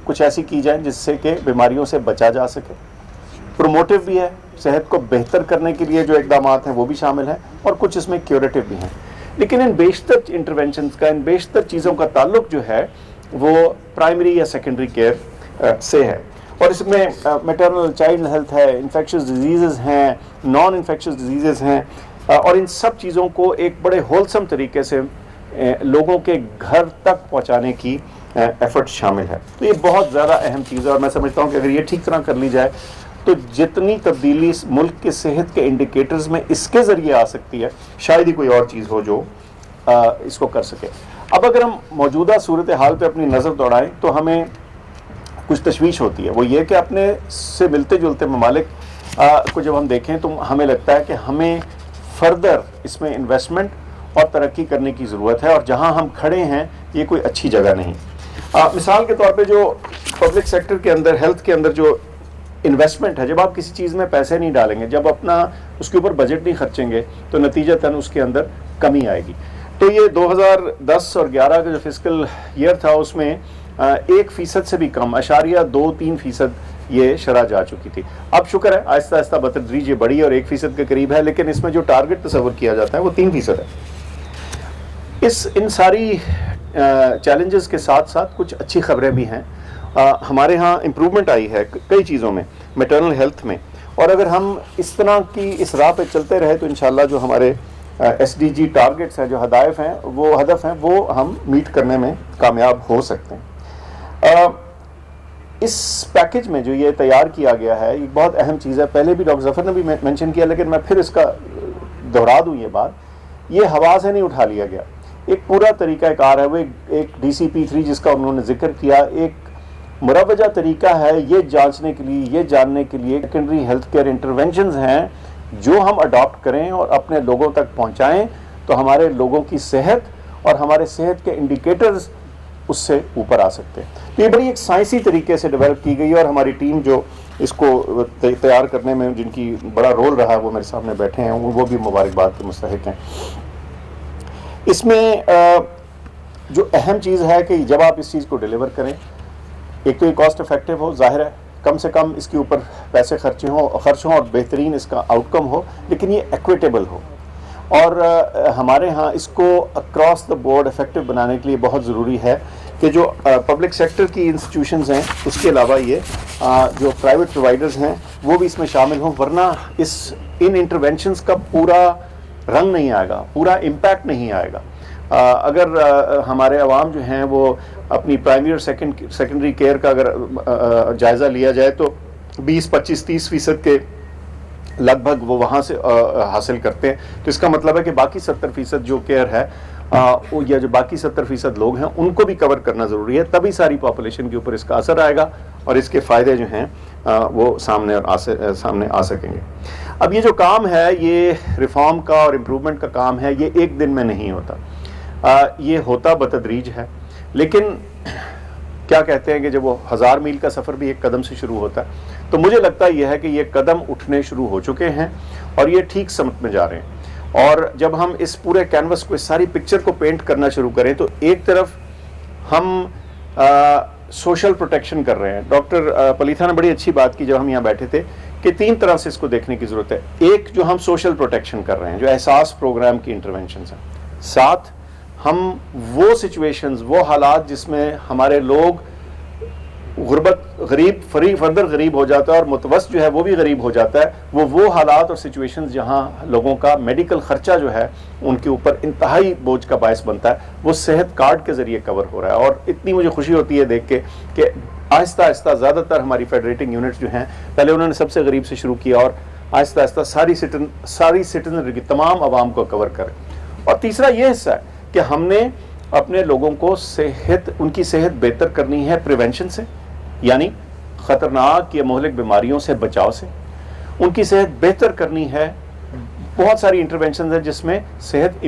कुछ ऐसी की जाए जिससे कि बीमारियों से बचा जा सके। प्रोमोटिव भी है, सेहत को बेहतर करने के लिए जो इकदाम हैं वो भी शामिल हैं, और कुछ इसमें क्यूरेटिव भी हैं। लेकिन इन बेशतर इंटरवेंशन का, इन बेशतर चीज़ों का ताल्लुक जो है वो प्राइमरी या सेकेंडरी केयर से है। और इसमें मैटरनल चाइल्ड हेल्थ है, इन्फेक्शियस डिजीज़ हैं, नॉन इन्फेक्शियस डिजीज़ हैं, और इन सब चीज़ों को एक बड़े होलसम तरीके से लोगों के घर तक पहुंचाने की एफर्ट शामिल है। तो ये बहुत ज़्यादा अहम चीज़ है, और मैं समझता हूँ कि अगर ये ठीक तरह कर ली जाए तो जितनी तब्दीली मुल्क के सेहत के इंडिकेटर्स में इसके ज़रिए आ सकती है, शायद ही कोई और चीज़ हो जो इसको कर सके। अब अगर हम मौजूदा सूरत हाल पे अपनी नज़र दौड़ाएं तो हमें कुछ तशवीश होती है। वो ये कि अपने से मिलते जुलते ममालिक को जब हम देखें तो हमें लगता है कि हमें फर्दर इसमें इन्वेस्टमेंट और तरक्की करने की ज़रूरत है, और जहां हम खड़े हैं ये कोई अच्छी जगह नहीं। मिसाल के तौर पे जो पब्लिक सेक्टर के अंदर, हेल्थ के अंदर जो इन्वेस्टमेंट है, जब आप किसी चीज़ में पैसे नहीं डालेंगे, जब अपना उसके ऊपर बजट नहीं खर्चेंगे, तो नतीजतन उसके अंदर कमी आएगी। तो ये 2010 और 11 का जो फिस्कल ईयर था उसमें 1% से भी कम, 0.23% ये शरह जा चुकी थी। अब शुक्र है आहिस्ता आहिस्ता बतदरीज ये बढ़ी और 1% के करीब है, लेकिन इसमें जो टारगेट तस्वर किया जाता है वो 3% है। इन सारी चैलेंजेस के साथ साथ कुछ अच्छी खबरें भी हैं। हमारे यहाँ इम्प्रूवमेंट आई है कई चीज़ों में, मैटरनल हेल्थ में, और अगर हम इस तरह की इस राह पे चलते रहे तो इंशाल्लाह जो हमारे SDG टारगेट्स हैं, जो हदायफ हैं, वो हदफ हैं, वो हम मीट करने में कामयाब हो सकते हैं। इस पैकेज में जो ये तैयार किया गया है एक बहुत अहम चीज़ है। पहले भी डॉक्टर जफर ने भी मेंशन किया, लेकिन मैं फिर इसका दोहरा दूँ ये बात, ये हवा से नहीं उठा लिया गया। एक पूरा तरीक़ाकार है, वो एक DCP3 जिसका उन्होंने जिक्र किया, एक मुरवजा तरीका है ये जांचने के लिए, ये जानने के लिए सेकेंडरी हेल्थ केयर इंटरवेंशंस हैं जो हम अडॉप्ट करें और अपने लोगों तक पहुंचाएं, तो हमारे लोगों की सेहत और हमारे सेहत के इंडिकेटर्स उससे ऊपर आ सकते हैं। तो ये बड़ी एक साइंसी तरीके से डेवलप की गई है, और हमारी टीम जो इसको तैयार करने में जिनकी बड़ा रोल रहा है वो मेरे सामने बैठे हैं, वो भी मुबारकबाद के मुस्तहिक हैं। इसमें जो अहम चीज़ है कि जब आप इस चीज़ को डिलीवर करें, एक तो ये कॉस्ट इफेक्टिव हो, जाहिर है कम से कम इसके ऊपर पैसे खर्च हों और बेहतरीन इसका आउटकम हो, लेकिन ये एक्विटेबल हो। और हमारे यहाँ इसको अक्रॉस द बोर्ड इफेक्टिव बनाने के लिए बहुत ज़रूरी है कि जो पब्लिक सेक्टर की इंस्टीट्यूशंस हैं, उसके अलावा ये जो प्राइवेट प्रोवाइडर्स हैं वो भी इसमें शामिल हों, वरना इन इंटरवेंशंस का पूरा रंग नहीं आएगा, पूरा इम्पैक्ट नहीं आएगा। अगर हमारे अवाम जो हैं वो अपनी प्राइमरी और सेकेंडरी केयर का अगर जायज़ा लिया जाए तो 20, 25, 30% के लगभग वो वहाँ से हासिल करते हैं। तो इसका मतलब है कि बाकी 70% जो केयर है या जो बाकी 70% लोग हैं उनको भी कवर करना ज़रूरी है, तभी सारी पॉपुलेशन के ऊपर इसका असर आएगा और इसके फ़ायदे जो हैं वो सामने आ सकेंगे। अब ये जो काम है, ये रिफॉर्म का और इम्प्रूवमेंट का काम है, ये एक दिन में नहीं होता, ये होता बतदरीज है। लेकिन क्या कहते हैं कि जब वो 1000 मील का सफ़र भी एक कदम से शुरू होता है, तो मुझे लगता यह है कि ये कदम उठने शुरू हो चुके हैं और ये ठीक समत में जा रहे हैं। और जब हम इस पूरे कैनवस को, इस सारी पिक्चर को पेंट करना शुरू करें, तो एक तरफ हम सोशल प्रोटेक्शन कर रहे हैं। डॉक्टर पलीथा ने बड़ी अच्छी बात की जब हम यहाँ बैठे थे कि 3 तरह से इसको देखने की ज़रूरत है। एक, जो हम सोशल प्रोटेक्शन कर रहे हैं, जो एहसास प्रोग्राम की इंटरवेंशन हैं। साथ हम वो सिचुएशंस, वो हालात जिसमें हमारे लोग गरीब फर्दर गरीब हो जाता है और मुतवस्सित जो है वो भी गरीब हो जाता है, वो हालात और सिचुएशंस जहां लोगों का मेडिकल खर्चा जो है उनके ऊपर इंतहाई बोझ का बायस बनता है, वो सेहत कार्ड के ज़रिए कवर हो रहा है। और इतनी मुझे खुशी होती है देख के कि आहिस्ता आहिस्ता ज़्यादातर हमारी फेडरेटिंग यूनिट्स जो हैं, पहले उन्होंने सबसे गरीब से शुरू किया और आहिस्ता आहिस्ता सारी सिटीजन की तमाम आवाम को कवर करें। और तीसरा ये हिस्सा है कि हमने अपने लोगों को उनकी सेहत बेहतर करनी है प्रिवेंशन से, यानी ख़तरनाक या मुहलिक बीमारियों से बचाव से। उनकी सेहत बेहतर करनी है, बहुत सारी इंटरवेंशन है जिसमें सेहत